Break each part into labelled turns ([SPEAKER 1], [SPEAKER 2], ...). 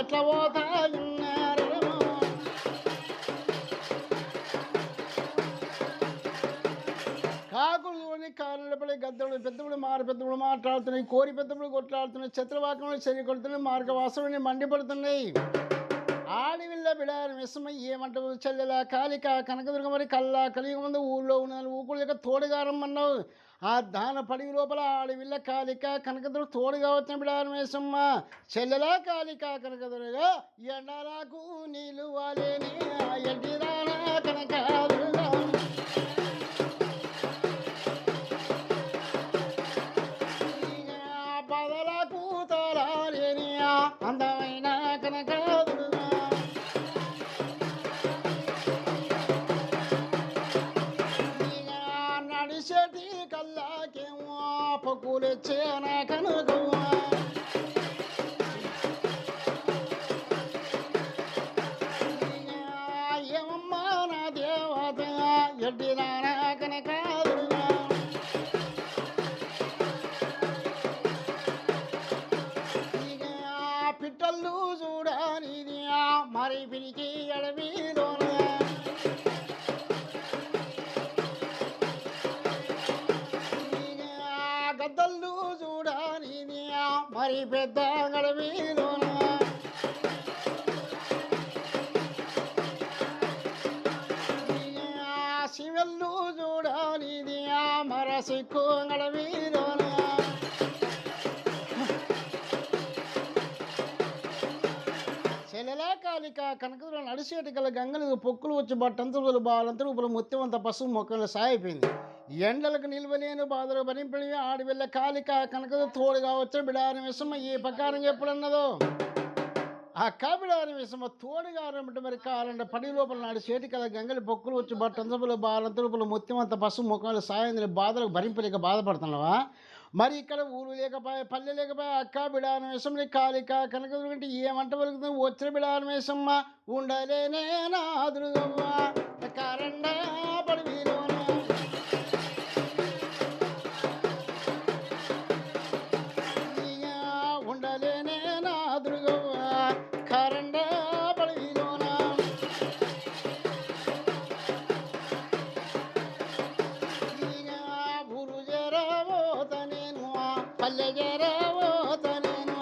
[SPEAKER 1] ఎట్లా పోతా ఉన్నారేమో. కాకులు కాళ్ళపడి గద్దెడు పెద్దప్పుడు పెద్దప్పుడు మాట్లాడుతున్నాయి, కోరి పెద్దప్పుడు కొట్లాడుతున్నాయి, చిత్రవాకంలో చెరి కొడుతున్నాయి, మార్గవాసమని మండిపడుతున్నాయి. ఆడివిల్ల బిడారి విషమ ఏమంటావు చెల్లెల కాలిక కనకదుర్గ మరి కల్లా కలిగి ముందు ఊళ్ళో ఉన్న ఊకులు యొక్క తోడుగారం అన్నావు. ఆ దాన పడివి లోపల ఆడివిల్ల కాలిక కనకదుర్గ తోడుగా వచ్చిన బిడారి వేసమ్మ చెల్లెల కాలిక కనకదుర్గా ఎండలకు నీళ్ళు వాలేని ఎండిరాన కనకదుర్గా బదలకు తోలాలేని అందమైన కనకదుర్గా నడిచేటి కల్లాకేమో పక్కులెచ్చేన కనుగవ్వా ఏమమ్మా నా దేవత ఎడ్డిరాన కనకదుర్గా పిట్టళ్ళు చూడనిది మరి పిలికి అడవిలోన గద్దళ్ళు చూడనిది మరి పెద్ద అడవిలోన శివళ్ళు చూడనిది మర సిక్కు అడవిలోన చెల్లెల కాలిక కనకదుర్గ నడిచేటి గల గంగలు పొక్కులు వచ్చి బట్టంతలు బాలంతలు ఇప్పుడు ముత్యమంత పసుపు మొక్కలు సాగిపోయింది. ఎండలకు నిల్వలేని బాధలు భరింపడి ఆడివెళ్ళ కాలిక కనకదుర్గ తోడుగా వచ్చే బిడారి విషమ ఏ ప్రకారం ఎప్పుడన్నదో ఆ బిడారి విషమ తోడుగా అంటే మరి కాలంటే పడి లోపల నాడు చేటి కల గంగలి పొక్కులు వచ్చి బట్టంతలు బాలంతలు ముత్యమంత పసుపు మొక్కలు సాయంత్రం బాధలకు భరింపలేక బాధపడుతున్నావా? మరి ఇక్కడ ఊరు లేకపోయా పల్లె లేకపోయా బిడాన వేషం కాలిక కనకదుర్గంటే ఏమంట వెలుగుతుంది వచ్చిన బిడాన వేషమ్మ ఉండలేనే నాదురుగవ్వ కారండా పడివిలోన ఉండలేనే నాదురుగవ్వ కారండా పడివిలోన ఊరు జరవోతనే పల్లె జరవోతనేను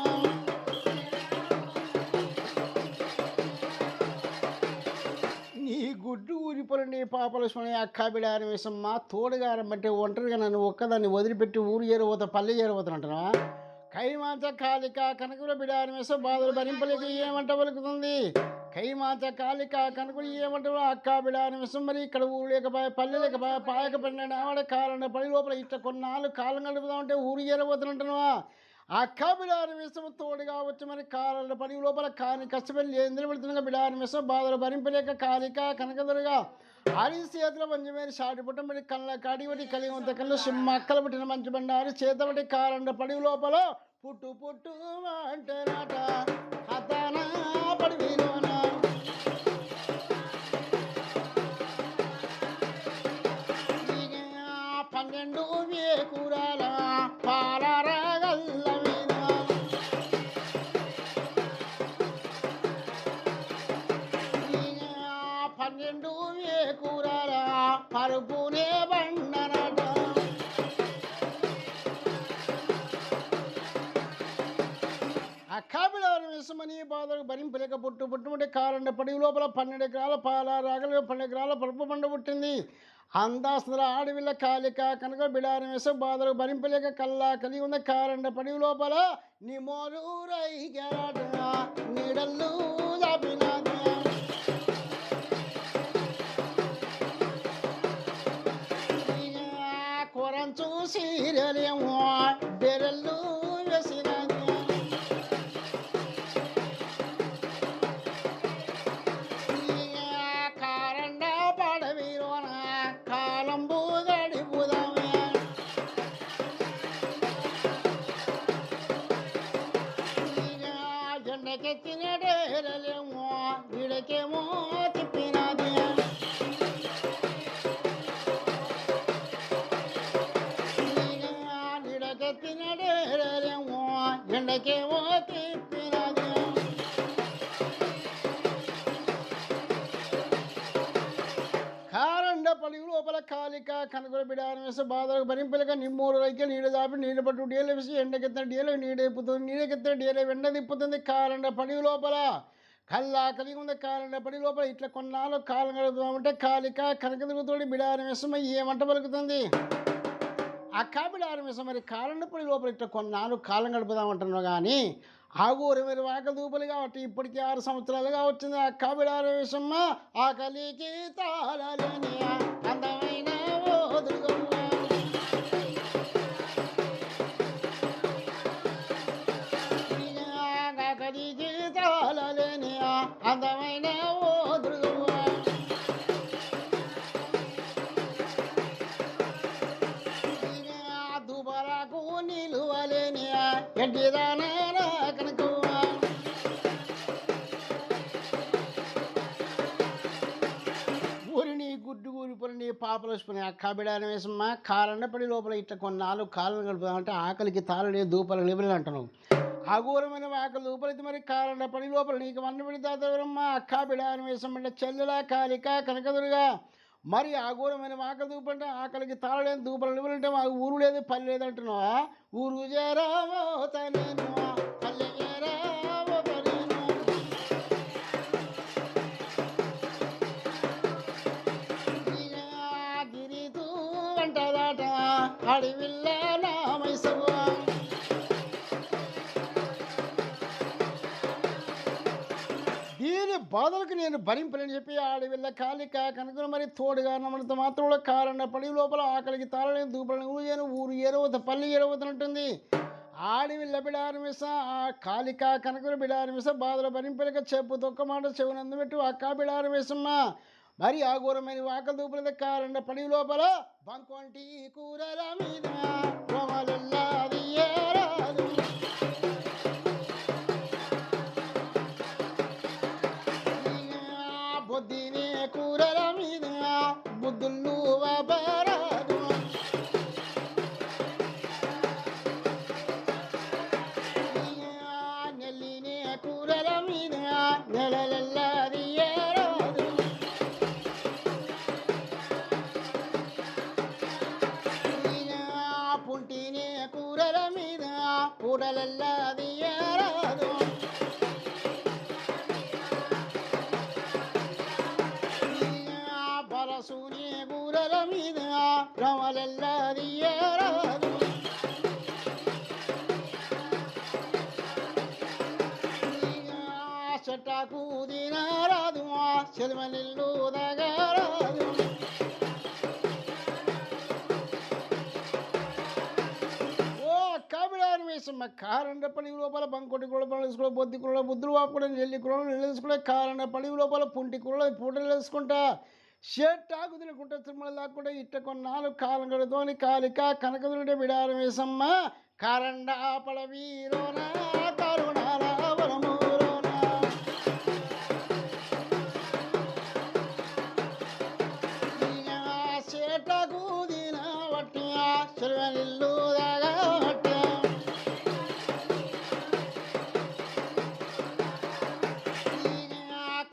[SPEAKER 1] నీ గుడ్డు ఊరిపోయి నీ పాపలక్ష్మణి బిడారి వేసమ్మ తోడుగారం బట్టి ఒంటరిగా నన్ను ఒక్కదాన్ని వదిలిపెట్టి ఊరు చేరబోతా పల్లె చేరబోతానంటున్నా. కైమాచ కాలిక కనకుల బిడారి వేస బాధలు భరింపలేక ఏమంట పలుకుతుంది. కైమాచ కాలిక కనకులు ఏమంటారు బిడారి విషం మరి ఇక్కడ ఊరు లేకపోయా పల్లె లేకపోయా పాయక పడిన ఆవిడ కాలంలో పడి లోపల ఇట్లా కొన్నాళ్ళు కాలం గడుపుతా ఉంటే ఊరు చేరబోతున్నట్టున్నావా? బిడారి విషం తోడుగా వచ్చి మరి కాలంలో పడి లోపల కాని కష్టపడి నిలబడుతున్న బిడారి విషం బాధలు భరింపలేక కాలిక కనకదుర్గా ఆడి చేతిలో మంచి షాటి పుట్టం పడి కళ్ళ కాడివటి కలిగి కళ్ళు సింహక్కలు పుట్టిన మంచి బండారు చేతబడి కాలంలో పడి లోపల పుట్టు పుట్టు అంటేనాట హతానా పడివిలోన పన్నెండు వేకురాల పాలరాగల్ల మీద పన్నెండు వేకురాల పరుపునే బండనట బిడారి విషమని బాధలు భరింపలేక పుట్టుబడి కారండ పడి లోపల 12 ఎకరాల పాల రాగలు 12 ఎకరాల పరుపు పండు పుట్టింది. అందాస్తుల ఆడవిల్ల కాలిక కనుక బిడారి విష బాధలు భరింపలేక కల్లా కలిగి ఉన్న కారండ పడి లోపల నిమోరు రైగరాట నీడల్లు జాపినాది కొరంచు సీరియలేమో బెరళ్ళు వేసినది కారండ పడవిలోన కాలంబు గడిపుదామే జెండకెత్తిన డేరలేమో వీడకేమో తిప్పినది నీడకెత్తిన డేరలేమో ఎండకేమో తిప్పినది కనుకల బిడారం వేసి బాధలకు భరింపలేక నిమ్మూరు రైకే నీళ్ళు దాపి నీళ్ళు పట్టు డీలు వేసి ఎండకెత్త డీలు నీడెప్పుతుంది నీడకెత్త డీల వెండ తిప్పుతుంది కాలండ పడి లోపల కల్లా కలిగి ఉంది కాలండ పడి లోపల ఇట్లా కొన్నాళ్ళు కాలం గడుపుతామంటే కాలిక కనకదుగుతోడి బిడారం వేసమ ఏమంట పలుకుతుంది అక్కా బిడారం వేస మరి కాలండ పడి లోపల ఇట్లా కొన్నాళ్ళు కాలం గడుపుదామంటున్నావు కానీ ఆగూరు మీరు వాక దూపలు కాబట్టి ఇప్పటికీ 6 సంవత్సరాలుగా వచ్చింది అక్కా బిడారం వేసమ్మ ఆకలికి తాళలేని అందమైన ఓ దుర్గమ్మ ఆకలికి తాళలేని అందమైన ఓ దుర్గమ్మ దుబరకు నిలువలేని ఎడ్డిదానా ఊరిని గుడ్డు ఊరిపోయి పాపలసుకుని అక్కా బిడారం వేసమ్మా కాలండ పడి లోపల ఇట్లా కొన్నాళ్ళు కాలం గడుపుదామంటే ఆకలికి తాళలే దూపలు నిబులు అంటున్నావు అఘోరమైన ఆకలి దూపలైతే మరి కాలండ పడి లోపల నీకు వన్న పెడతాదమ్మా అక్కా బిడారం వేసమ్మంటే చెల్లెలా కాలిక కనకదురుగా మరి అఘోరమైన ఆకలి దూపంటే ఆకలికి తాళలేని దూపలు నిబులంటే మాకు ఊరు లేదు పల్లె లేదు అంటున్నావా ఊరు చేరావో తనేను పల్లె చేరావో తనేను గిరితూ అంటదాట అడివిల్ల నామైసవు దీని బాధలకు నేను భరింపలేని చెప్పి ఆడవిల్ల కాలిక కనుక మరి తోడుగా నమ్మడంతో మాత్రం కాలండ పడి లోపల ఆకలికి తాళలేని దూపలను ఊరు ఏరవత పల్లి ఏరవతనంటుంది ఆడవిల్ల బిడారం వేస ఆ కాలిక కనుక బిడారం వేస బాధలు భరింపలేక చెప్పు తొక్క మాట చెవునందు పెట్టు అక్కా బిడారం వేసమ్మా మరి ఆఘోరమైన ఆకలి దూపల కాలండ పడి లోపల బంకొంటి కూరల మీద కోమలెల్లాది ఏరాదు బొద్దిని కూరల మీద బుద్ధులు వాపరాదు నెల్లిని కూరల మీద నెలలెల్లాది ఏరాదు పుంటిని కూరల మీద కూరలెల్లాది ఏరాదు బలసూని కూరల మీద రమలెల్లాది ఏరాదు చెట్టాకు దినారాదు చెలిమలిల్లు దగరాదు ఓ అక్కా బిడారం వేసమ్మ కారండ పడి లోపల బంకొట్టి కూర పడుచుకో బొద్ది కూరలో బుద్ధులు వాపుకొని నెల్లి కూరలు నిలదీసుకునే కారండ పడి లోపల పుంటి కూరలో పూటలు వేసుకుంటా షేట్టాకు తినకుంటా తిరుమల దాక్కుంటే ఇట్ట కొన్నాళ్ళు కాలం గడుతోని కాలిక కనకదురుడే బిడారం వేసమ్మ కారండ పడవీరోన కరుణాల వరమూరోన షేట్టాకు దిన వట్టి చెరువనిల్లు దాగా వట్టి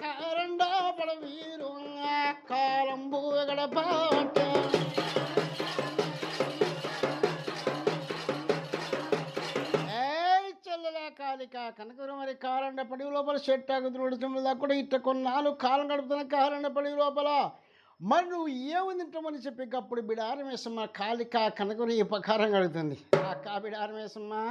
[SPEAKER 1] కారండ పడవీరు కాలంబు గడప చెల్లెలా కాలిక కనకరు మరి కాలండ పడి లోపల చెట్టాకు తుడుచుములు దాక్కుండా ఇట్ట కొన్నాళ్ళు కాలం గడుపుతున్న కాలండ పడి లోపల మరి నువ్వు ఏమి తింటామని చెప్పి అప్పుడు బిడారం వేసమ్మా కాలిక కనకరు ఈ ప్రకారం కడుగుతుంది అక్కా బిడారం వేసమ్మా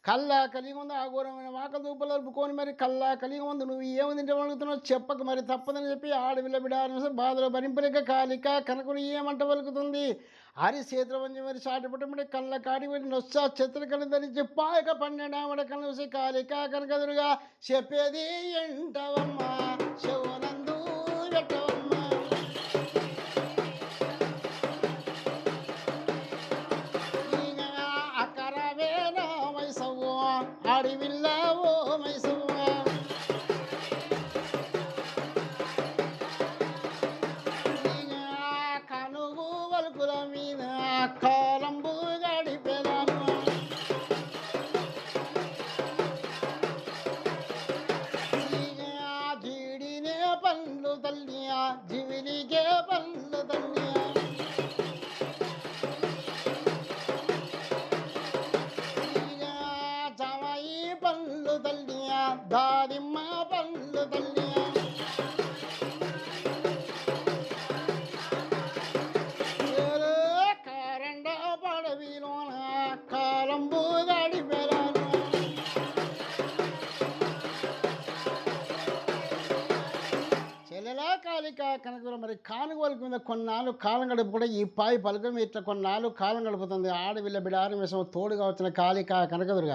[SPEAKER 1] కల్లా కలిగి ఉంది ఆఘోరమైన వాక దూపలు అలుపుకొని మరి కల్లా కలిగి ఉంది నువ్వు ఏమి తింటామనుకుతున్నావు చెప్పక మరి తప్పదని చెప్పి ఆడవిల్ల బిడారం వేసి బాధలు భరింపలేక కాలిక కనకరు ఏమంట పలుకుతుంది హరి చేతుల వంచి మరి చాటిపట్టమంటే కళ్ళ కాడి వెళ్ళి నొచ్చా చెత్తలు కళ్ళు ధరించి పాయక 12 ఆవిడ కళ్ళు చూసి కాలిక కనకదురుగా చెప్పేది ఎంటవమ్మా శివనందు పెట్టవమ్మా అక్కరవే నా మైసవ్వ అడివిల్ల ఓ మైసవ్వ కనుగు వలుకుల మీద కాలంబు గడిపెదాను జీడినే పండ్లు తల్లి జివిలికే పండ్లు తల్లి కానుగోలకి మీద కొన్నాళ్ళు కాలం గడుపు కూడా ఈ పాయి పలకం ఇట్లా కొన్నాళ్ళు కాలం గడుపుతుంది. ఆడవిల్ల బిడారి వేసం తోడుగా వచ్చిన కాళిక కనకదుర్గ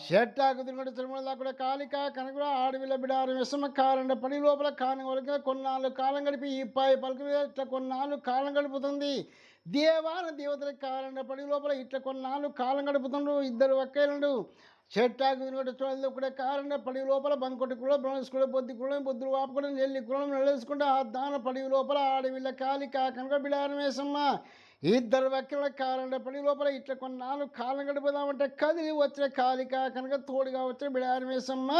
[SPEAKER 1] షెట్టాకు తిరుగుడు తిరుమల కూడా కాళిక కనకదుర్గ ఆడవిల్ల బిడారి వేసం కాలండ పని లోపల కానుగోలకి కొన్నాళ్ళు కాలం గడిపి ఈ పాయి పలకం మీద ఇట్లా కొన్నాళ్ళు కాలం గడుపుతుంది. దేవాన దేవతల కాలండ పడి లోపల ఇట్లా కొన్నాళ్ళు కాలం గడుపుతుండ్రు ఇద్దరు ఒకేలండు. చెట్టాకు తినగొట్టు చూడలేదు కూడా కారణ పడి లోపల బంకొట్టి కూడా బ్రౌన్స్కూడ బొద్ది కూడా బొద్దులు వాపుకుండా నెల్లి కులం నెలవేసుకుంటే ఆ దాన పడి లోపల ఆడవిల్ల కాలిక కనుక బిడారం వేసమ్మ ఇద్దరు వ్యక్తుల కాలండ పడి లోపల ఇట్లా కొన్నాళ్ళు కాలం గడిపోదామంటే కదిలి వచ్చిన కాలిక కనుక తోడుగా వచ్చిన బిడారం వేసమ్మ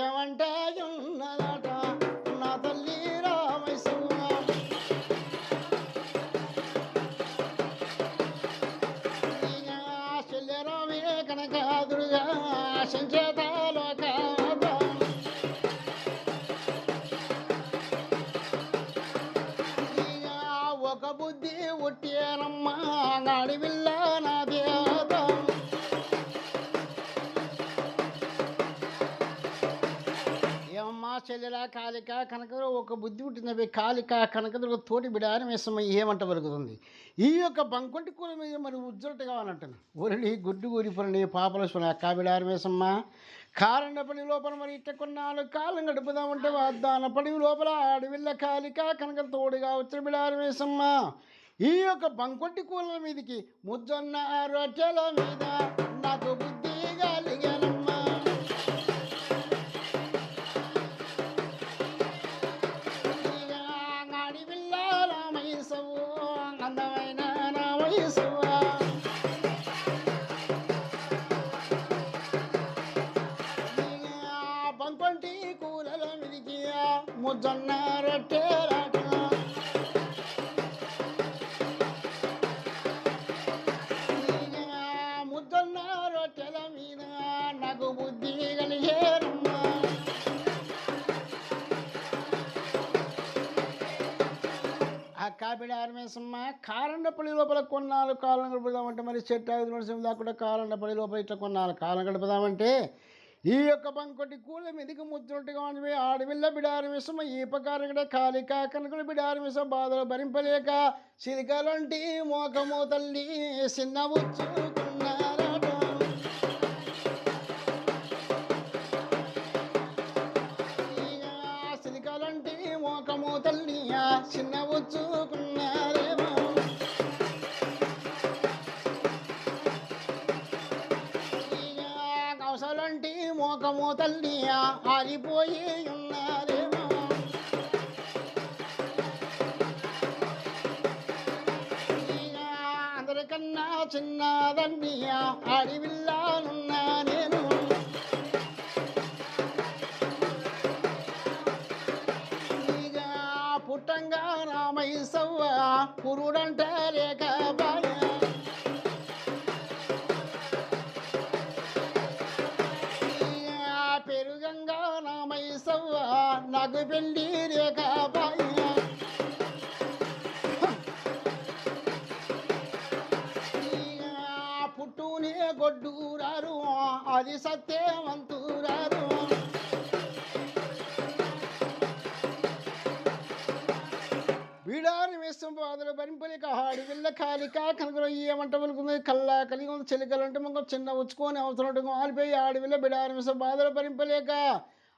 [SPEAKER 1] ఏమంటే ఉన్నదాట నా తల్లి రామేశమ్మ చెల్లెరామే కనుక దుర్గా సంచేతలోక ఒక బుద్ధి ఒట్టేనమ్మ అడవిల్ల నా దేవత ఏమమ్మా చెల్లెలా కాలిక కనకదుర్గ ఒక బుద్ధి పుట్టినవి కాలిక కనకదుర్గ తోటి బిడారం వేసమ్మ ఏమంట పలుకుతుంది. ఈ యొక్క బంకొంటి కూల మీద మరి ఉజ్జలట కావాలంటాను ఒరిని గుడ్డు ఊరిపొరని పాపలసుని అక్క బిడారం వేసమ్మ కారణ పడి లోపల మరి ఇట్ట కొన్నాళ్ళు కాలం గడుపుదామంటే వాగ్దాన పడి లోపల ఆడవిల్ల కాలిక కనక తోడుగా వచ్చిన బిడారం వేసమ్మ ఈ యొక్క బంకొంటి కూల మీదకి ముజ్జొన్న రొట్టెల మీద నాకు బుద్ధి కలిగానమ్మ అడవిల్ల రామయ్యసవు అందమైన రామయ్యసవు బంకొంటి కూలల మీదికి ముజ్జొన్న రొట్టెలాట ముజ్జొన్న రొట్టెల మీద నాకు బుద్ధి కలిగేరమ్మా అక్క బిడారమేసమ్మ కారండపల్లి లోపల కొన్నాళ్ళు కాలం గడుపుదామంటే మరి చెట్టు దాకా కారండపల్లి లోపల ఇట్లా కొన్నాళ్ళు కాలం గడుపుదామంటే ఈ యొక్క బంకొట్టి కూల మీదకి ముద్దునట్టుగా ఉంది ఆడవిల్ల బిడారమేసమ్మ ఈ ప్రకారంగా కాలిక కనుకలు బిడారమేస బాధలు భరింపలేక సిరికలంటి మోకము తల్లి చిన్న ఉచ్చుకున్నారట సిరికలంటి మోకము తల్లి చిన్న ఉచ్చుకున్నారేమో కౌసలంటి మోకము తల్లి ఆరిపోయి ఉన్నారేమో అందరికన్నా చిన్నదండి అడవిల్లానున్నా నేను పుట్టంగా రామయ్యసవ్వ పురుడంట లేకబాయ పెరుగంగా రామయ్యసవ్వ నాకు పెళ్ళి లేకబాయ పుట్టునే గొడ్డూరారు అది సత్యవంతురారు బిడారి వేసం బాధలు భరింపలేక ఆడవిల్ల కాలిక కనుక ఏమంట పలుకుంది కల్లా కలిగి ఉంది చెలికలంటే మనకు చిన్న ఉచ్చుకొని అవసరం ఆలిపోయి ఆడవిల్ల బిడారి వేసం బాధలు భరింపలేక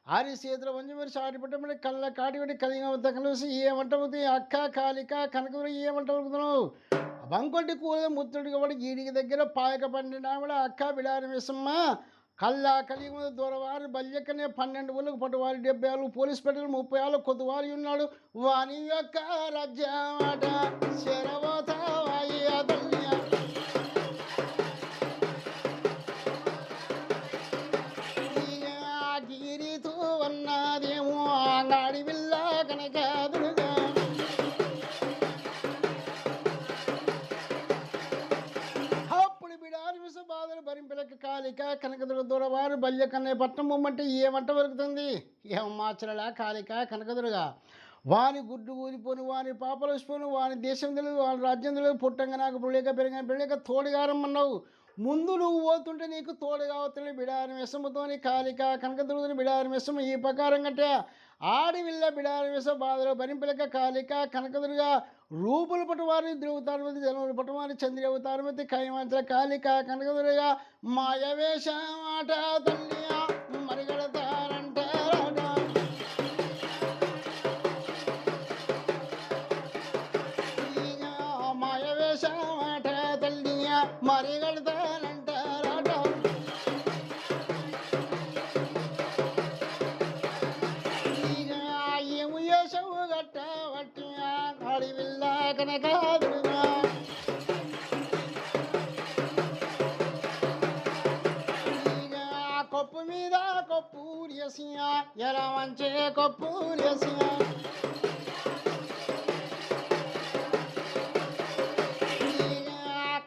[SPEAKER 1] ఆరి చేతుల వంచి మరి సాటి పెట్టమని కళ్ళ కాటి పెట్టి కలిగి కలిసి ఏమంట పలుకుతుంది అక్క కాలిక కనక ఏమంట పలుకుతున్నావు బంకొట్టి కూల ముత్తుడికి వాడి గీడికి దగ్గర పాయక పండిన ఆవిడ అక్క బిడారి వేసమ్మ కల్లా కలిగి మీద దూరవారు బల్యక్కనే 12 ఊళ్ళకు పట్టువారి 70 ఏళ్ళు పోలీస్ పెద్దలు 30 ఏళ్ళు కొద్దివారి ఉన్నాడు వాని యొక్క రాజ్యమాట శరవత గిరితో అన్నదేమో అడవిల్ల కనుక దుర్గా బాధలు భరింపలేక కాలిక కనకదుర్గ దూరవారు బల్య కన్నయ్య పట్నం బొమ్మంటే ఏమంట దొరుకుతుంది ఏమమ్మాచరలా కాలిక కనకదుర్గ వాని గుడ్డు ఊరిపోను వాని పాపలసిపోను వాని దేశం తెలియదు వాని రాజ్యం తెలియదు పుట్టంగా నాకు పుళ్ళక పెరిగిన పెళ్ళక తోడుగారమ్మన్నావు ముందు నువ్వు పోతుంటే నీకు తోడుగా అవుతుంది బిడారి మెసముతోని కాలిక కనకదురుని బిడారి మెసము ఈ ప్రకారం కంటే ఆడివిల్ల బిడారి మెస బాధలో భరింపలేక కాలిక కనకదురుగా రూపులు పట్టువారిని ద్రవుతారుమతి జనములు పట్టువారి చంద్రి అవుతారుమతి కైమంచ కాలిక కనకదురుగా మాయవేష మాట తల్లి మరిగడతారంటే మాయవేష మాట తల్లి మరిగడతారంటారట ఏము యేసవు గట్ట వట్టి అడివిల్ల కనకాదురుగా కొప్పు మీద కొప్పు రేసియా ఎలా మంచే కొప్పు రేసియా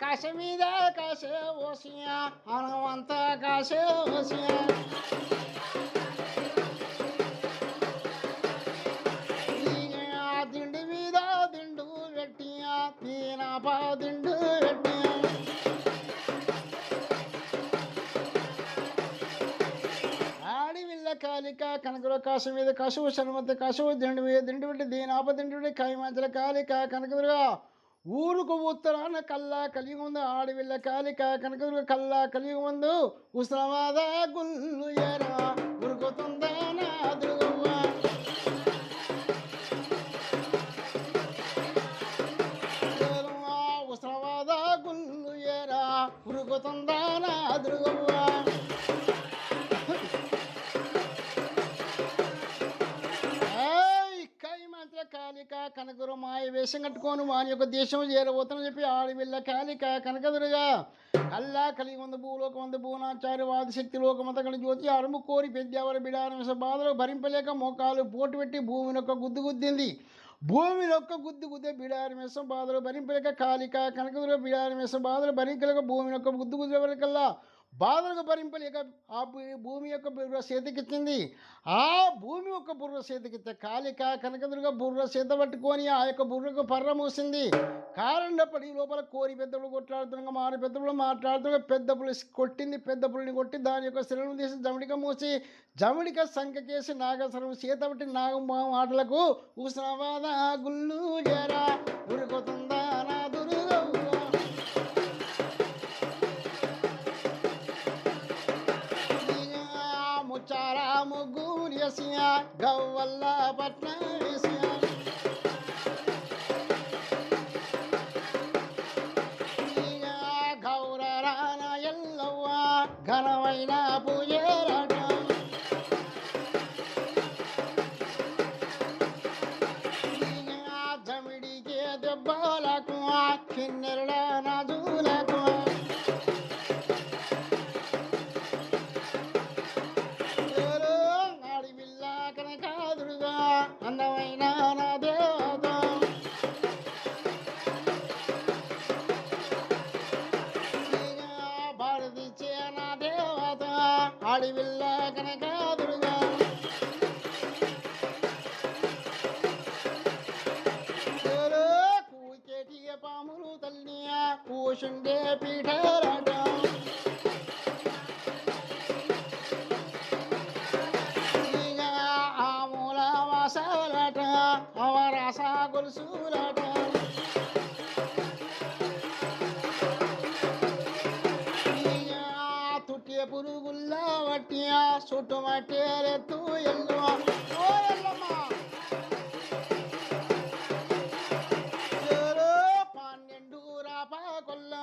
[SPEAKER 1] కాశ మీద కాశ ఓసియా అనవంత కాశ ఓసియా దిండు మీద దిండు పెట్టియా తీనాపా దిండు పెట్టియా ఆడివిల్ల కాలిక కనకల కాశ మీద కసువు శనమత కసువు దిండు మీద దిండు పెట్టి దీనాప దిండు పెట్టి కైమంచల కాలిక కనకదురుగా ఊరుకు ఉత్తరాన కల్లా కలిగి ఉంది ఆడివిల్ల కాలిక కనకదురుగా కల్లా కలిగి ఉంది ఉస్మాద గుల్లు ఎరా ఉరుకుతుందా నా దుర్గవ్వ ఉస్మాద గుల్లు ఎరా ఉరుకుతుందా నా దుర్గవ్వ కాలిక కనకదురు మాయ వేషం కట్టుకొని వాని యొక్క దేశం చేరబోతుందని చెప్పి ఆడివిల్ల కాలిక కనకదురుగా అల్లా కలిగి ఉంది భూలోకం ఉంది భువనాచార్య వాదిశక్తి లోకమంతా కలిగి జ్యోతి అరుము కోరి పెద్దవారి బిడారమిస బాధలు భరింపలేక మోకాలు పోటు పెట్టి భూమిని ఒక గుద్దు గుద్దింది భూమిని ఒక్క గుద్దు గుద్దే బిడారి మెసం బాధలు భరింపలేక కాలిక కనకదురు బిడారి మెసం బాధలు భరింపలేక భూమిని ఒక్క గుద్దు గుద్దే వరకల్లా బాధలకు భరింపలేక ఆ భూమి యొక్క బుర్ర చేతికిచ్చింది ఆ భూమి యొక్క బుర్ర చేతికిచ్చే కాలిక కనకదురుగా బుర్ర చేత పట్టుకొని ఆ యొక్క బుర్రకు పర్ర మూసింది కారండ పడి లోపల కోరి పెద్దలు కొట్లాడుతుండగా మారి పెద్దలు మాట్లాడుతుండగా పెద్ద పులి కొట్టింది పెద్ద పులిని కొట్టి దాని యొక్క శిలను తీసి జమిడిక మూసి జమిడిక సంఖకేసి నాగసరం చేత పట్టి నాగం ఆటలకు ఉస్మాద గుల్లు జరా ఉరుకుతుందా నా దుర్గవ్వ ముచ్చారా ముగ్గురు ఎసియా గవ్వల్ల పట్న వేసియా గౌరరాన ఎల్లవ్వ ఘనమైన పూజరాట జమిడికే దెబ్బలకు కిన్నెరడ నాజులకు అందమైన నా దేవత భారతిచ్చే నా దేవత ఆడివిల్ల కనకాదురుగా కూచేటి పాములు తల్లియా కూసుండే పీఠరాట అవరాస గొలుసులాట తుట్టే పురుగుల్లా వట్టియా చుట్టుమట్టేరెత్తు ఎల్లు ఓ ఎల్లమ్మ పన్నెండు రాప కొల్ల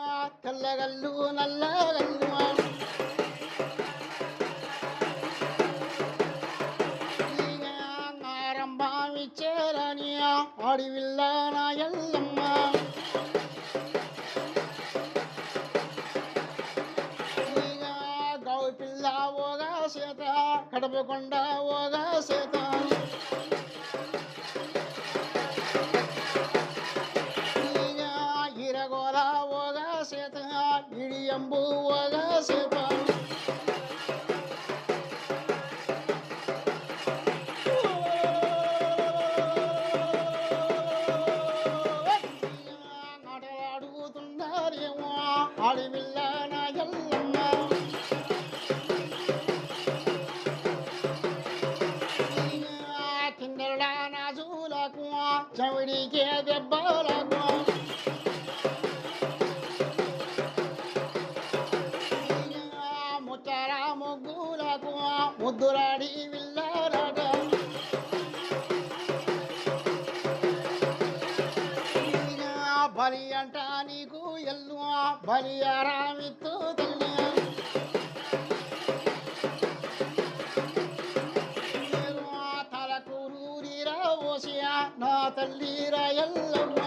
[SPEAKER 1] తెల్లగల్లు నల్లగల్లు ఇచ్చేరానియా ఆడివిల్ల నా ఎల్లమ్మ గౌ పిల్ల ఓగా చేత కడపకొండ ఓగా చేత ఇరగోల ఓగా చేత ఇడియంబు ఓగా చేత ఆడివిల్ల నా ఎల్లమ్మ కిందరుడా నా జూలకు చవిడికే దెబ్బలకు ముచ్చర ముగ్గులకు ముద్దురాడి విల్లారట బలి అంట నీకు ఎల్లు బలి ఆరామిత్తు తల్లి తలకూరూరిరా ఓసియా నా తల్లిరా ఎల్లమ్మ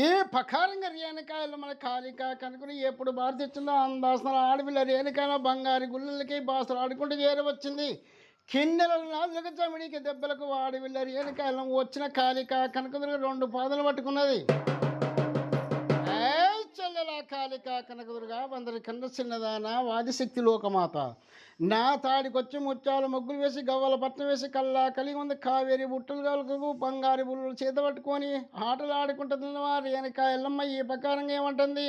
[SPEAKER 1] ఏ పకారంగా రేణుకాయలు మన కాలిక కనుకుని ఎప్పుడు బారి తెచ్చిందో అందాసన ఆడపిల్ల రేణుకాయల బంగారు గుళ్ళకి బాసలు ఆడుకుంటూ చేరవచ్చింది కిన్నెల నాలుగు చమిడికి దెబ్బలకు ఆడపిల్ల రేణుకాయలం వచ్చిన కాలిక కనకదుర్గ 2 పాదలు పట్టుకున్నది చెల్లెల కాలిక కనకదుర్గ వందరి కన్న చిన్నదాన వాదిశక్తి లోకమాత నా తాడికొచ్చి ముత్యాలు ముగ్గులు వేసి గవ్వల పట్నం వేసి కల్లా కలిగి ఉంది కావేరి బుట్టలు కలుగు బంగారు బుల్లు చేత పట్టుకొని ఆటలు ఆడుకుంటుంది రేణుకా ఎల్లమ్మ ఈ ప్రకారంగా ఏమంటుంది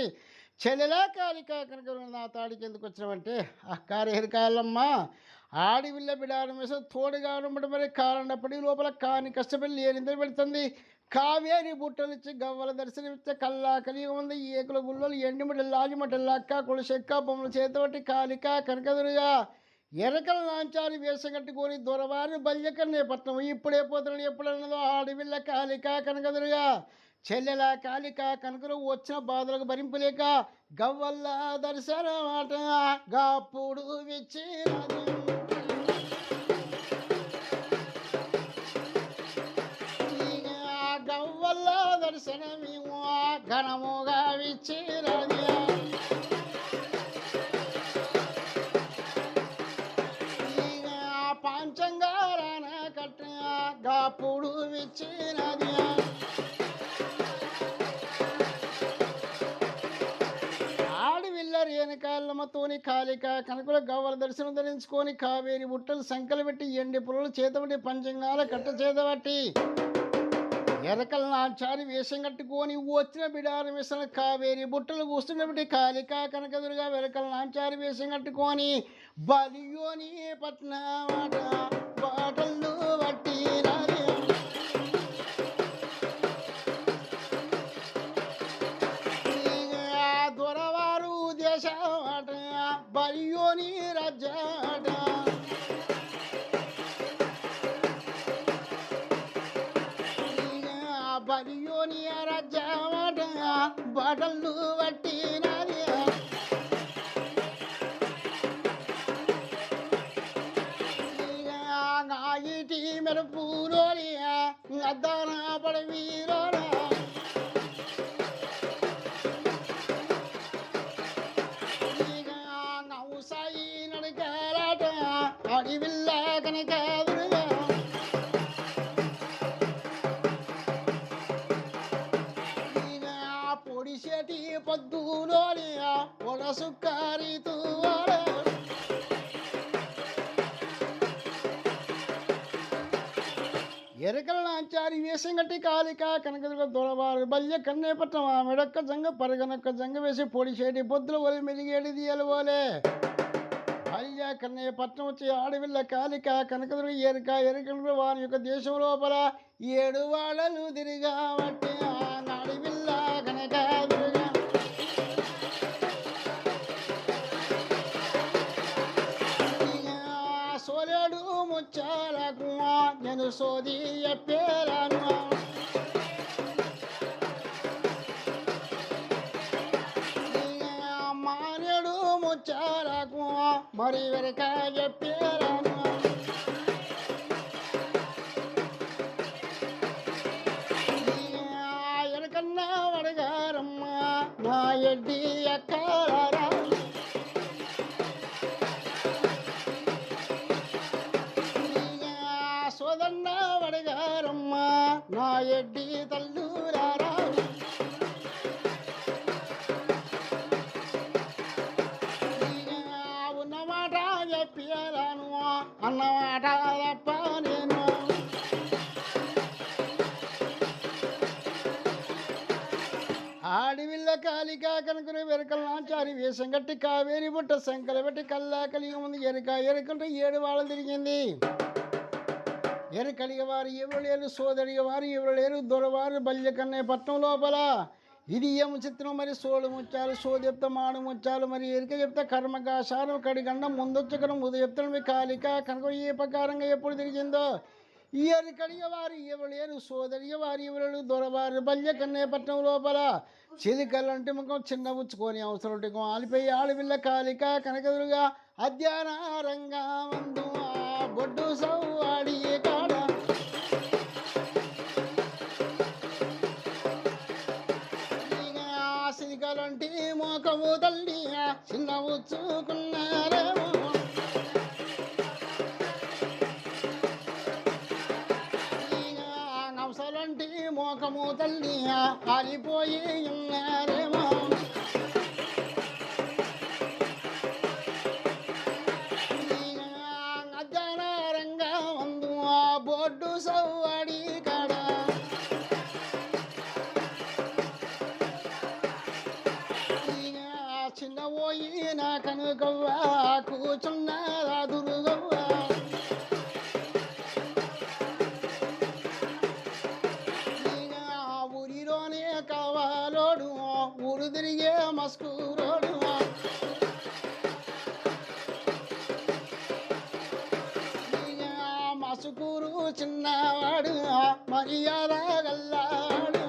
[SPEAKER 1] చెల్లెల కాలిక కనకదుర్గ నా తాడికి ఎందుకు వచ్చినామంటే అక్క రేణుకా ఎల్లమ్మ ఆడివిల్ల బిడారం వేసి తోడుగా మరి కారణపడి లోపల కాని కష్టపడి లేనిందని పెడుతుంది కావేరి బుట్టలిచ్చి గవ్వల దర్శనమిచ్చే కల్లా కలిగి ఉంది ఏకుల గుళ్ళలు ఎండిమటలు లాజిమటలు అక్క కొలుసెక్క బొమ్మలు చేతబట్టి కాలిక కనకదురుగా ఎరకల లాంచాలు వేషం కట్టుకొని దొరవారి బల్యకన్నే పట్నం ఇప్పుడే పోతున్నాడు ఎప్పుడన్నదో ఆడివిల్ల కాలిక కనకదురుగా చెల్లెల కాలిక కనకరు వచ్చిన బాధలకు భరింపులేక గవ్వల్ల దర్శనమాట గాప్పుడు విచ్చినది గవ్వల్ల దర్శనమేమో ఘనముగా విచ్చినది పాంచంగారాన కట్ట గాప్పుడు విచ్చినది ఆడివిల్ల రేణుకాయలమ్మతోని కాలిక కనకుల గవ్వల దర్శనం ధరించుకొని కావేరి బుట్టలు సంకలు పెట్టి ఎండి పుల్లలు చేతబట్టి పంచంగాల కట్ట చేతబట్టి ఎరకల నాచారి వేషం కట్టుకొని వచ్చిన బిడారం వేసిన కావేరి బుట్టలు కూస్తున్నబట్టి కాలిక కనకదురుగా వెరకల నాచారి వేషం కట్టుకొని బలియోని పట్నమాట బాటలు బట్టి దొరవారు దేశమాట బలియోని రాజ్యాట బలియోని రాజ్యమాట బటలు పట్టినది ఇటి మెరుపులోని అద్దాన పడవీరోన నౌసాయి నడకాలట అడివిల్ల కనకదురుగా పొడిసేటి పొద్దులోని పొడసుక్కారితూ ఎరకల నాంచారి వేషం కట్టి కాలిక కనకదుర్గ దొరవారు బల్య కన్నే పట్టం ఆ మెడక్క జంగ పరిగనక్క జంగ వేసి పొడిసేటి పొద్దుల ఒలి మెలిగేడి దియలవోలే బల్య కన్నే పట్టణం వచ్చి ఆడవిల్ల కాలిక కనకదుర్గ ఎరకలు వారి యొక్క దేశం లోపల 7 వాడలు తిరిగాబట్టి ఆడివిల్ల కనకదుర్గ సోలేడు ముచ్చాలకు నేను సోది చెప్పేరాను మానేడు ముచ్చాలకు మరి వెనక చెప్పేరాను ఎనకన్నా వడగారమ్మ నా ఎడ్డి ఎక్కారా సోదరు దండ వడగారమ్మ నా ఎడ్డి తల్లులారా ఉన్నమాట చెప్పాను అన్నమాట తప్ప నేను ఆడివిల్ల కాలిక కనుకుని వెరకలు నాచారి వేషం కట్టి కావేరి బుట్ట సంకల పెట్టి కల్లా కలిగి ఉంది ఎరుకంటే 7 వాళ్ళని తిరిగింది. ఎరుకలిగ వారు ఎవరు లేరు, సోదరిగ వారు ఎవరు లేరు, దొరవారు బల్యకన్నే పట్నం లోపల. ఇది ఏము చిత్రం మరి సోడు ముచ్చాలు, సోది చెప్తా మాడు ముచ్చాలు, మరి ఎరిక చెప్తా కర్మకాశారం కడిగండం ముందొచ్చకడం ఉదయం చెప్తాను మీ కాలిక కనుక ఏ ప్రకారంగా ఎప్పుడు తిరిగిందో. ఈ ఎరికడిగ వారు ఎవరు లేరు, సోదరిగ వారు ఎవరు, దొరవారు బల్యకన్నే పట్నం లోపల. చిలికలంటే ముఖం చిన్న ఉచ్చుకొని అవసరం ఆలిపోయి ఆడపిల్ల కాలిక కనకదురుగా అధ్యాన రంగమందు బొడ్డు సౌవాడి కాడ సిలికలంటే మోకము తల్లి చిన్న ఉచ్చుకున్నారేమో. నవసలంటే మోకము తల్లి ఆలిపోయి ఉన్నారేమో. బొడ్డు సవ్వాడి కాడ చిన్న పోయి నా కనుకవ్వ కూచున్న దురుగవ్వ. ఊరిలోనే కావాలోడు ఊరు తిరిగే మస్కూరోడు. మసుకూరు చిన్నవాడు మర్యాద గల్లాడు.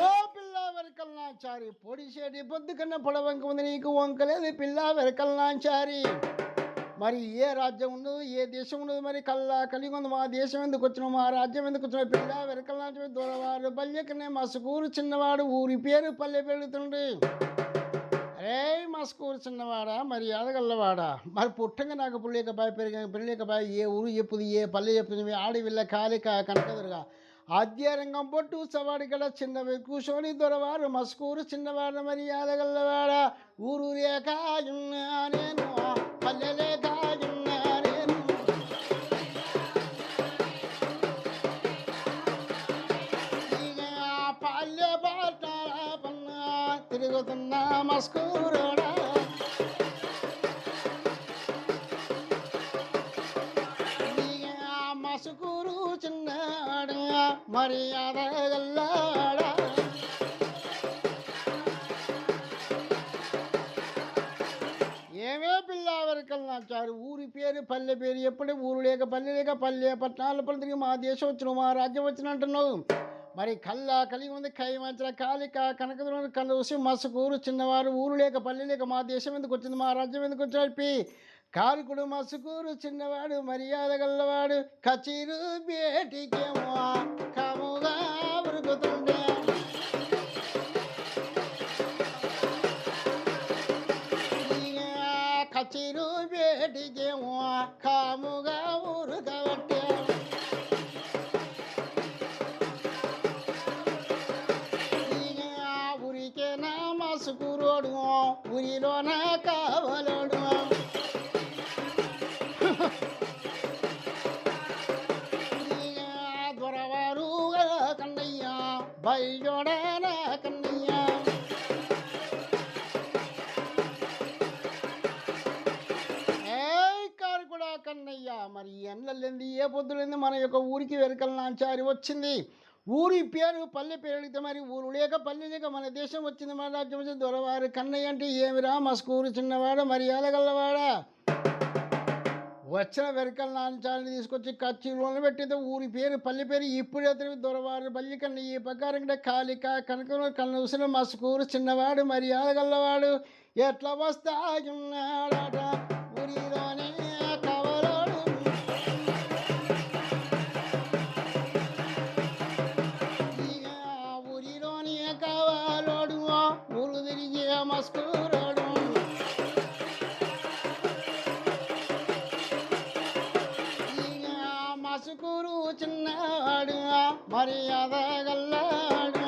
[SPEAKER 1] ఓ పిల్ల వెరకల్నాచారి పొడిసేటి పొద్దు కన్నా పొడవంక ఉంది నీకు వంకలేదు పిల్ల వెరకల్నాచారి. మరి ఏ రాజ్యం ఉండదు, ఏ దేశం ఉండదు, మరి కల్లా కలిగి ఉంది. మా దేశం ఎందుకు వచ్చినావు, మా రాజ్యం ఎందుకు వచ్చినావు పిల్ల వెరకల్నాచారి. దూరవాడు బల్యకనే మసుకూరు చిన్నవాడు ఊరి పేరు పల్లె పెరుగుతుండే. అరే మస్కూరు చిన్నవాడా మరి ఎదగల్లవాడా మరి పుట్టంగా నాకు పుల్లేకబాయి పెళ్ళలేకబాయి ఏ ఊరు చెప్పుది ఏ పల్లె చెప్పుది ఆడి వెళ్ళ కాలిక కనకదురుగా ఆద్యరంగం పొట్టు సవాడి గల చిన్న కూర్చొని దొరవారు మస్కూరు చిన్నవాడు మరి ఎదగల్లవాడా. ఊరు లేక నేను పల్లె లేక నేను పల్లె పట్టాల పన్న తిరుగుతున్న మస్కూరోడా. మసుకూరు చిన్నాడు మరి అదగల్లాడా. ఏమే పిల్ల వెరకల్నాచారు ఊరి పేరు పల్లె పేరు ఎప్పుడే ఊరు లేక పల్లె లేక పల్లె పట్టణాల పని తిరిగి మా దేశం వచ్చిన మా రాజ్యం వచ్చిన అంటున్నావు. మరి కల్లా కలిగి ఉంది కైమంచల కాలిక కనకదురు కలుసి మసుకూరు చిన్నవారు ఊరు లేక పల్లె లేక మా దేశం ఎందుకు వచ్చింది మా రాజ్యం ఎందుకు వచ్చి కారుకుడు మసుకూరు చిన్నవాడు మర్యాద గల్లవాడు కచీరు బేటికేమో కముగా ఉరుకుతుండే. కచీరు బేటికేమో కాముగా ఉరుకబట్టే. ఊరికే నా మసుకూరోడు ఊరిలో నా కావలోడు. దొరవారు కన్నయ్య బయలుడా కన్నయ్య. కారుకుడా కన్నయ్య మరి ఎండలేంది ఏ పొద్దులేంది మన యొక్క ఊరికి వెరకల్నాచారి వచ్చింది. ఊరి పేరు పల్లె పేరు అడిగితే మరి ఊరు లేక పల్లె లేక మన దేశం వచ్చింది మన రాజ్యం వచ్చింది. దొరవారు కన్నయ్య అంటే ఏమిరా మస్కూరు చిన్నవాడ మర్యాద గల్లవాడా. వచ్చిన వెరకల్నాచారిని తీసుకొచ్చి కచ్చిలోనే పెట్టితే ఊరి పేరు పల్లె పేరు ఇప్పుడే దొరవారు బల్లికన్న ఈ ప్రకారం కాలిక కనక కన్నూసిన మస్కూరు చిన్నవాడు మర్యాద గల్లవాడు. ఎట్లా వస్తాయున్నాడట ఊరిలోనే కవలోడు. ఊరిలోనే కవలోడు ఊరు తిరిగే మస్కూరోడు. మర్యాద గల్లాడు.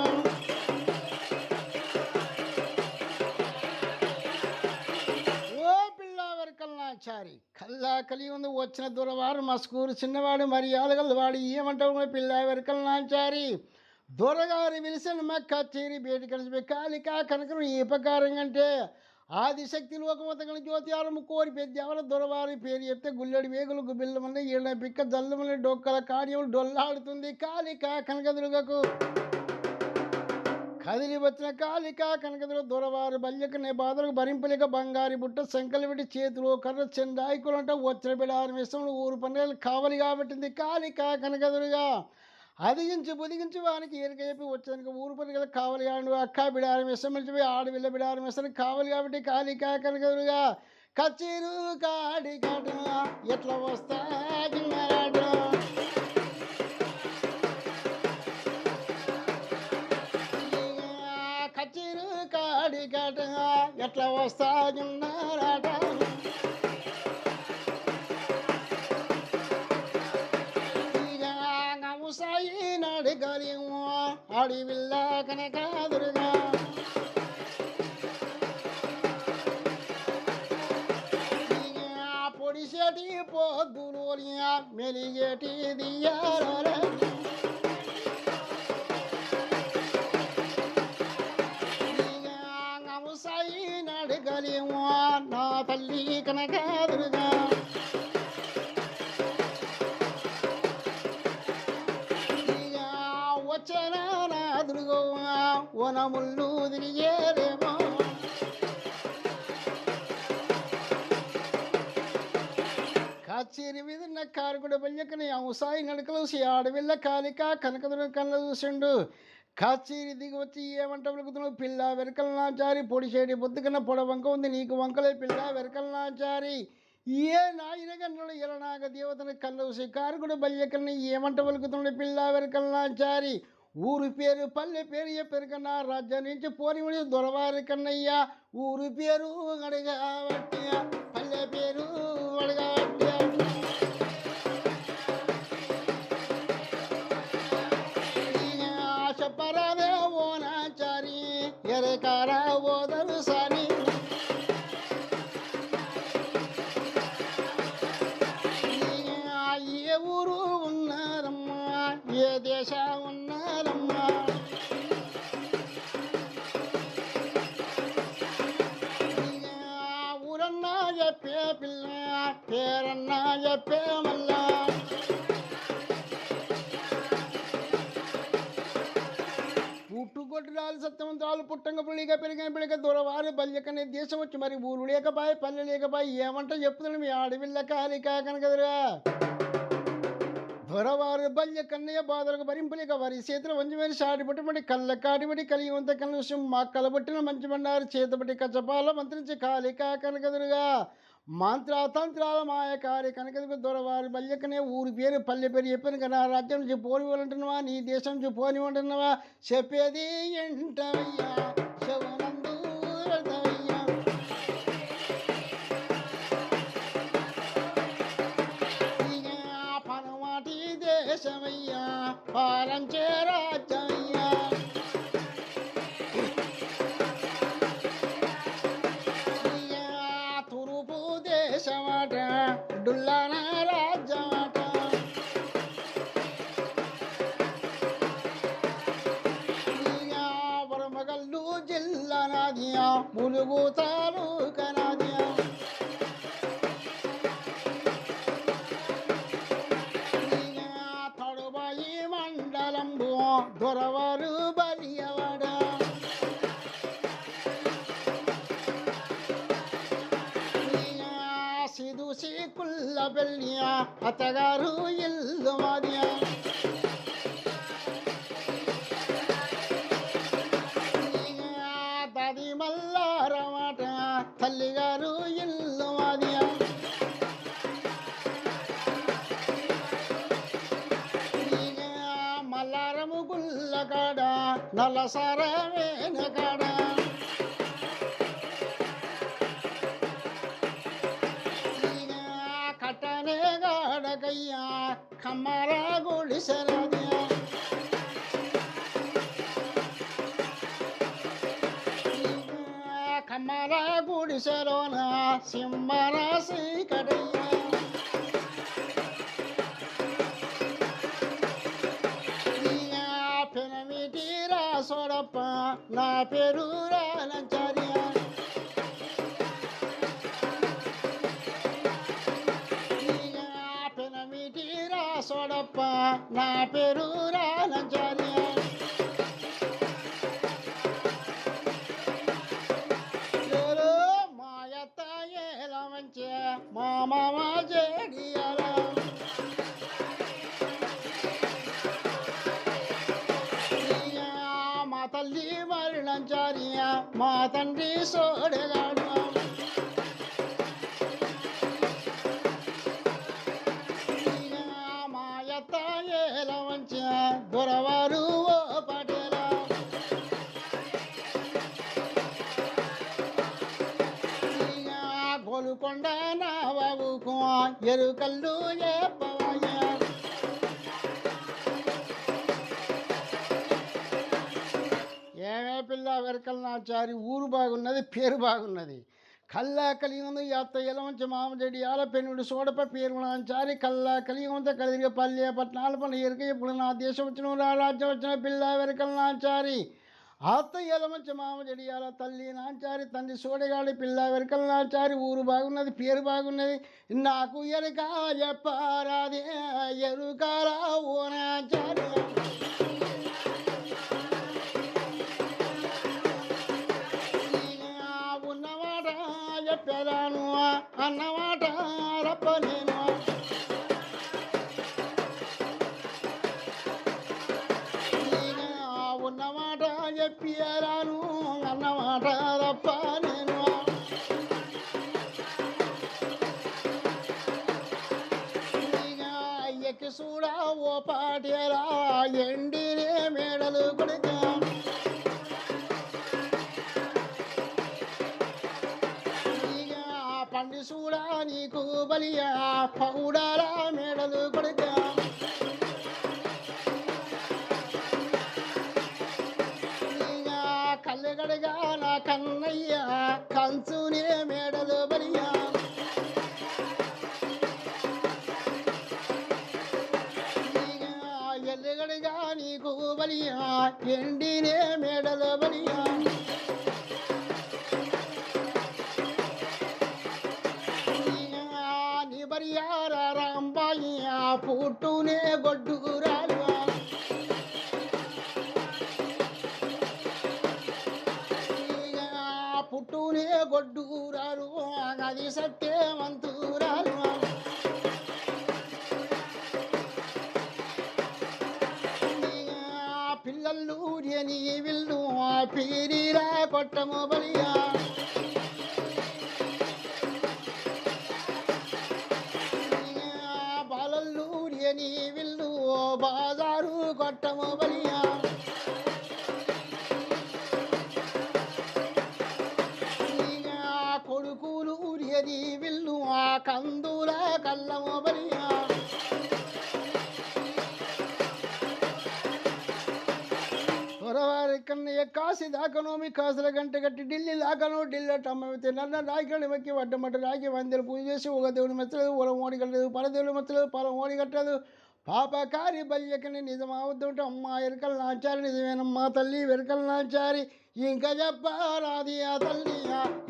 [SPEAKER 1] ఓ పిల్ల వెరకల్నాచారి కల్లా కలిగి ఉంది వచ్చిన దొరవారు మస్కూరు చిన్నవాడు మర్యాద గల్లవాడు ఏమంటావు పిల్ల వెరకల్నాచారి దొరగారి విలిసిన మక్క చేరి బేటి కలిసి కాలికా కనకరం ఏ ప్రకారం అంటే ఆదిశక్తి లోకమతగని జ్యోతియాలము కోరి పెద్దావల దొరవారి పేరు చెప్తే గుల్లడి వేగులు గుబిల్లమని ఈడ పిక్క జల్లుమని డొక్కల కార్యములు డొల్లాడుతుంది కాలిక కనకదుర్గకు. కదిలి వచ్చిన కాలిక కనకదుర్గ దొరవారు బల్యకనే బాధలకు భరింపలేక బంగారి బుట్ట సంకలు పెట్టి చేతిలో కర్ర చెండాయికులంట వచ్చిన బిడారు విషయంలో ఊరు పన్నెలు కావలి కాబట్టింది కాలిక కనకదుర్గా. అదిగించి బుదిగించి వానికి ఏరిక చెప్పి వచ్చానికి ఊరు పని కావాలి ఆడు అక్క బిడారం విషయం మర్చిపోయి ఆడవిల్ల బిడారం విషయం కావాలి కాబట్టి కాలిక కనకదురుగా కచ్చీరు కాడి కాట ఎట్లా వస్తా కచ్చీరు కాడి కాట ఎట్లా వస్తాజున్నారాట. సాయి నాడి గాలిమో అడివిల్ల కనకదుర్గా పొడిసేటి పొద్దులు మెలిగేటి దియ్యాల సాయి నాడి గాలిమో నా తల్లి కనకదుర్గా. వచ్చేనా నా దుర్గవ్వా వనముళ్ళు తిరిగేరేమో కాచేరి మీద కారుకుడ బల్యకని అంసాయి నడకలు ఆడవిల్ల కాలిక కనకదుర్గ కళ్ళ చూసిండు. కాచేరి దిగి వచ్చి ఏమంట వెలుగుతున్నావు పిల్ల వెరకల్నాచారి పొడిచేడి బొద్దు కన్నా పొడవంక ఉంది నీకు వంకలే పిల్ల వెరకల్నాచారి ఏ నాయన గన్నుడు ఎలనాగ దేవతను కళ్ళు కారుకుడు బల్యకల్ని ఏమంట వెలుగుతున్నాడు పిల్ల వెరకల్నాచారి ఊరు పేరు పల్లె పేరు చెప్పారు కన్నా రాజ్యం నుంచి పోని దొరవారి కన్నయ్య ఊరు పేరు అడగబట్టి పల్లె పేరు అడగబట్టి చెప్పరాదే ఓనాచారి ఎరకారా ఓదరు సాని ఏ ఊరు ఉన్నారమ్మా ఏ దేశ ఉన్నారమ్మా ఊరన్నా చెప్పే పిల్ల పేరన్నా చెప్పే మళ్ళా పుట్టుకొట్టురాలు సత్యవంతరాలు పుట్టంగ పులిగా పెరిగిన పిల్లక దొరవారు బల్యకనే దేశం వచ్చి మరి ఊరు లేకపాయి పల్లె లేకపాయి ఏమంటే చెప్తున్నాడు మీ ఆడవిల్ల కాలిక కనకదురా. దొరవారు బల్య కన్నయ్య బాధలకు భరింపలేక వారి చేతులు వంచమని సాటి పుట్టబడి కళ్ళ కాటిబడి కలిగి వంత కళ్ళు మా కలబట్టిన మంచి బండారు చేతబట్టి కచ్చపాల మంత్రించి కాలిక కనకదురుగా. మంత్రాతంత్రాల మాయకారి కనకదుర్గ దొరవారి బల్యకనే ఊరి పేరు పల్లె పేరు చెప్పాను కదా రాజ్యం నుంచి పోనివ్వాలంటున్నావా నీ దేశం నుంచి పోనివ్వంటున్నావా చెప్పేది ఎంటవయ్యా శవనందు పనవాటి దేశమయ్యా పాలంచే రాజ్యమయ్యా తూర్పు దేశమాట డుల్లాన రాజ్యమాట వరమగల్లు జిల్లా నాదియా ములుగు తాలూకా నాదియా తడుబాయి మండలంబు దొరవారు బలియవాడ సిదుసి కుల్ల పెళ్ళియా అత్తగారు ఇల్లు మాదియా దది మల్లారమాట తల్లిగారు ఇల్లు మాదియా మల్లారము గుల్ల కాడ నల్లసార వేనకాడ కట్టనే గాడకయ్యా కమ్మరా గుడిసెరాదియా సింహరాశి కడయ్యా పెనమిటిరా సోడప్ప నా పేరు రాలంచార్య పెనమిటిరా సోడప్ప నా పేరు రాలంచార్య మాయత్త ఎలా మంచి మా మామ జడియాల మా తల్లి మరణంచార్య మా తండ్రి సోడగాడు మాయత్త ఎలా మంచి దొరవారు ఓ పటేలా గోలుకొండ నా బాబుకు ఎరుకల్లు చెప్పవయ్యా ఏమే పిల్ల వెరకల్నాచారి ఊరు బాగున్నది పేరు బాగున్నది కల్లా కలిగి ఉంది అత్త ఎలమంచి మామజడి ఆలపెనుడు సోడప పేరు నాంచారి కల్లా కలిగి ఉంది కలిగి పల్లె పట్నాల పని ఎరుక ఇప్పుడు నా దేశం వచ్చిన రాజ్యం వచ్చిన పిల్ల వెరకల్నాచారి అత్త ఎలమంచి మామజడి ఆల తల్లి నాంచారి తండ్రి సోడగాడి పిల్ల వెరకల్నాచారి ఊరు బాగున్నది పేరు బాగున్నది నాకు ఎరుక చెప్పరాదే ఎరుకారా ఓ నాంచారి చెప్పాను అన్నమాట రప్ప నేను ఉన్నమాట చెప్పాను అన్నమాట రప్ప నేను ఎక్కి చూడా ఓ పాటేరా ఎండినే మేడలు కొడుకా పండి చూడా నీకు బలియా పౌడారా మేడలు కొడుకా కళ్ళగడగా నా కన్నయ్య కంచునే మేడలు బలియా ఎల్లగడగా నీకు బలియా ఎండినే మేడలు బలియా రాంబాయి పుట్టునే గొడ్డురాలు పుట్టునే గొడ్డురాలు అది సత్యవంతురాలు పిల్లలు నీ విల్లు పీరిరా కొట్టము బలియా నీ విల్లు బాజారు కొట్టము బలియా కొడుకులు నీ విల్లు ఆ కందుల కళ్ళము బలియా త్వరవారి కన్నయ్య కాశీ దాకను మీ కాసుల గంట కట్టి ఢిల్లీ దాకను ఢిల్లీ అమ్మవితే నన్న రాయికళ్ళు మెక్కి వడ్డమట్ట రాకి వందలు పూజ చేసి ఒక దేవుని మెచ్చలేదు పొలం ఓడి కట్టలేదు పరదేవుడు మెచ్చలేదు పొలం ఓడి కట్టలేదు పాపకారి బల్యకని నిజమవుతుంటే అమ్మ ఎరకల నాచారి నిజమేనమ్మా తల్లి వెరకల నాచారి ఇంకా చెప్పరాది ఆ తల్లి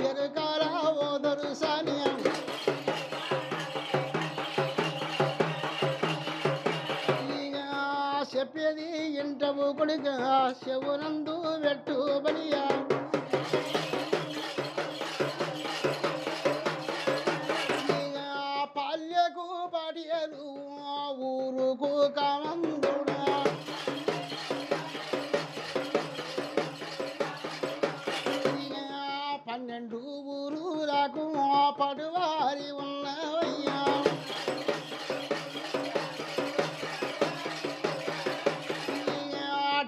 [SPEAKER 1] ఎరకారా ఓదరు సానియా చెప్పేది ఇంటవు కొడుక శవునందు పెట్టు బలియా పాల్యకు పాడియలు ఊరుకు కామందుడా పన్నెండు ఊరులకు పడువారి ఉన్నవయ్యా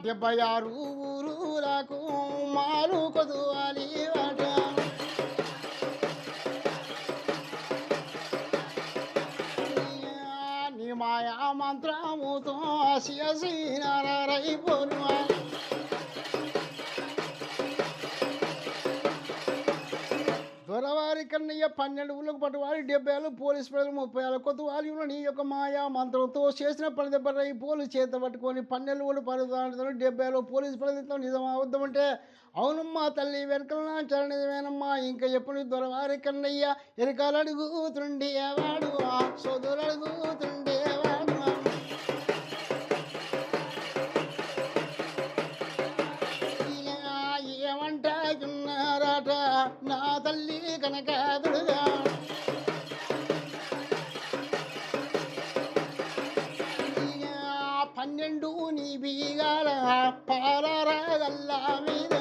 [SPEAKER 1] 76 ఊరులకు మాలు కొదువాలి వాట నీ మాయా మంత్రముతో శివసీనారైపోను దొరవారి కన్న కన్నయ్య 12 ఊళ్ళకు పట్టువాలి 70 ఏళ్ళు పోలీసు ప్రజలు 30 ఏళ్ళ కొత్త వాళ్ళు నీ యొక్క మాయా మంత్రంతో చేసిన పని దెబ్బ ఈ పోలీసు చేత పట్టుకొని 12 ఊళ్ళు పరుదాడుతారు 70 ఏళ్ళు పోలీసు ప్రజలతో నిజం అవద్దమంటే అవునమ్మా తల్లి వెనకలనా చర నిజమేనమ్మా ఇంకా ఎప్పుడు దొరవారి కన్నయ్య ఎరకాలు అడుగుతుండేవాడు సోదరులు అడుగుతుండేవాడు ఏమంటాయున్నారట నా తల్లి కనకాదుడుగా 12 నీ బీగాల పాలరాగల్లా మీద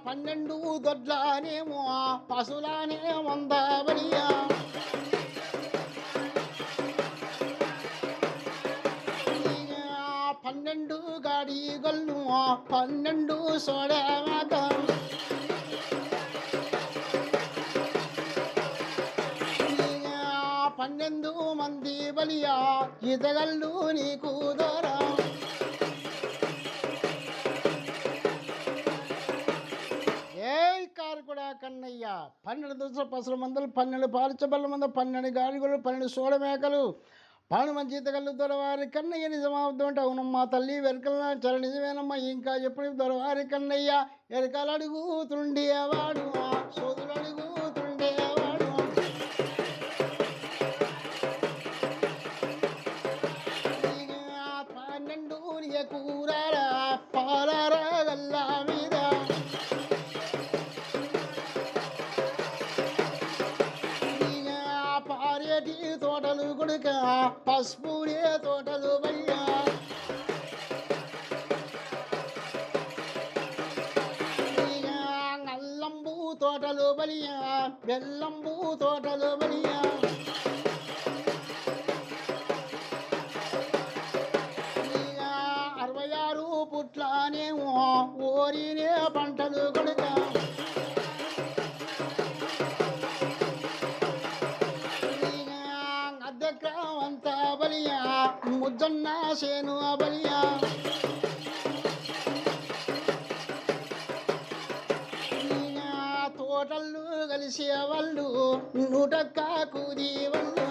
[SPEAKER 1] 12 దొడ్లానేమో పశులానే వందబలియా 12 గాడి గొల్లు 12 సోడమాక 12 మంది బలియా ఈతగల్లు నీకు దూరం కూడా కన్నయ్య 12 దుసర పసల మందలు 12 పాలిచబల్ల మంద 12 గాడిగలు 12 సోడ మేకలు 12 మంచి ఈతగల్లు దొరవారి కన్నయ్య నిజమవుద్దు అంటే అవునమ్మా తల్లి వెరకలనా చర నిజమేనమ్మా ఇంకా ఎప్పుడు దొరవారి కన్నయ్య ఎరకాలు అడుగుతుండేవాడు సోదులు అడుగుతుండేవాడు 12 కూరాల పాలరాగల్లా మీద పారేటి తోటలు కొడుక పసుపునే తోటలు బయ్యా అల్లంబు తోటలు బలియా బెల్లంబు తోటలు బలియా పుట్లానేమో ఓరినే పంటలు కొడుక అద్దెక్రమంతా బలియా ముద్దన్న సేను బలియా తోటళ్ళు కలిసే వాళ్ళు నూటక్క కూది వాళ్ళు